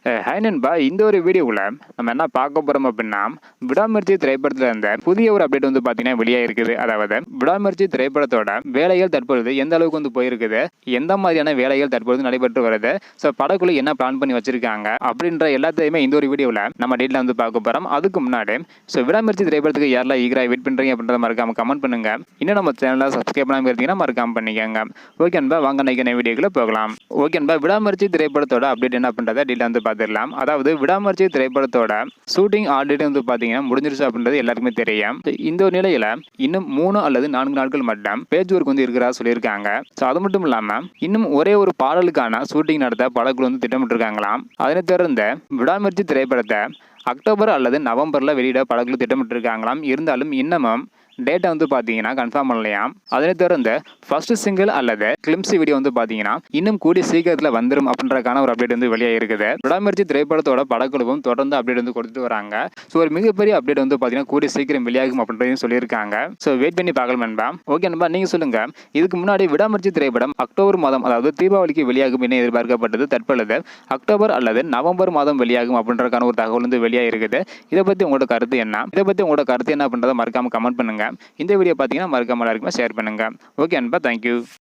Hi நண்பா, இந்த ஒரு வீடியோவில் நம்ம என்ன பார்க்க போகிறோம் அப்படின்னா, விடாமுயற்சி திரைப்படத்தில் இருந்த புதிய ஒரு அப்டேட் வந்து பார்த்தீங்கன்னா வெளியாக இருக்குது. அதாவது விடாமுயற்சி திரைப்படத்தோட வேலைகள் தற்பொழுது எந்த அளவுக்கு வந்து போயிருக்குது, எந்த மாதிரியான வேலைகள் தற்பொழுது நடைபெற்று வருது, ஸோ படக்குழு என்ன பிளான் பண்ணி வச்சிருக்காங்க அப்படின்ற எல்லாத்தையுமே இந்த ஒரு வீடியோவில் நம்ம டீட்டெயிலாக வந்து பார்க்க போகிறோம். அதுக்கு முன்னாடி விடாமுயற்சி திரைப்படத்துக்கு யாரெல்லாம் ஈகராக வெயிட் பண்ணுறீங்க அப்படின்றத மறக்காம கமெண்ட் பண்ணுங்க. இன்னும் நம்ம சேனலை சப்ஸ்கிரைப் பண்ணாமல் இருந்தீங்கன்னா மறக்காம பண்ணிக்கோங்க. ஓகே நண்பா, வாங்க நைக்கான வீடியோக்குள்ள போகலாம். ஓகே நண்பா, விடாமுயற்சி திரைப்படத்தோட அப்டேட் என்ன பண்ணுறத டீட்டெயில் வந்து பார்த்துடலாம். அதாவது விடாமுயற்சி திரைப்படத்தோட ஷூட்டிங் ஆல்ரெடி வந்து பார்த்தீங்கன்னா முடிஞ்சிருச்சு அப்படின்றது எல்லாருக்குமே தெரியும். இந்த ஒரு நிலையில இன்னும் 3 அல்லது 4 நாட்கள் மட்டும் பேஜ் ஒர்க் வந்து இருக்கிறதா சொல்லியிருக்காங்க. ஸோ அது மட்டும் இல்லாமல் இன்னும் ஒரே ஒரு பாடலுக்கான ஷூட்டிங் நடத்த படக்குழு வந்து திட்டமிட்டு இருக்காங்களாம். அதனை தொடர்ந்து விடாமுயற்சி திரைப்படத்தை அக்டோபர் அல்லது நவம்பரில் வெளியிட படக்குழு திட்டமிட்டு இருக்காங்களாம். இருந்தாலும் இன்னமும் டேட்டா வந்து பார்த்தீங்கன்னா கன்ஃபார்ம் பண்ணலையாம். அதனை தொடர்ந்து ஃபர்ஸ்ட் சிங்கிள் அல்லது கிளிம்ஸ் வீடியோ வந்து பார்த்தீங்கன்னா இன்னும் கூடிய சீக்கிரத்தில் வந்துடும் அப்படின்றக்கான ஒரு அப்டேட் வந்து வெளியாக இருக்குது. விடாமுயற்சி திரைப்படத்தோட படக்குழுவும் தொடர்ந்து அப்டேட் வந்து கொடுத்துட்டு வராங்க. ஸோ ஒரு மிகப்பெரிய அப்டேட் வந்து பார்த்தீங்கன்னா கூடிய சீக்கிரம் வெளியாகும் அப்படின்றதையும் சொல்லியிருக்காங்க. ஸோ வெயிட் பண்ணி பார்க்கலாம் நண்பா. ஓகே நண்பா, நீங்கள் சொல்லுங்க, இதுக்கு முன்னாடி விடாமுயற்சி திரைப்படம் அக்டோபர் மாதம் அதாவது தீபாவளிக்கு வெளியாகும் என எதிர்பார்க்கப்பட்டது. தற்பொழுது அக்டோபர் அல்லது நவம்பர் மாதம் வெளியாகும் அப்படின்றக்கான ஒரு தகவல் வந்து வெளியாக இருக்குது. இதை பற்றி உங்களோட கருத்து என்ன? அப்படின்றத மறக்காம கமெண்ட் பண்ணுங்க. இந்த வீடியோ பார்த்தீங்கன்னா மறக்காம எல்லாருக்குமே ஷேர் பண்ணுங்க. ஓகே அன்பா, தேங்க்யூ.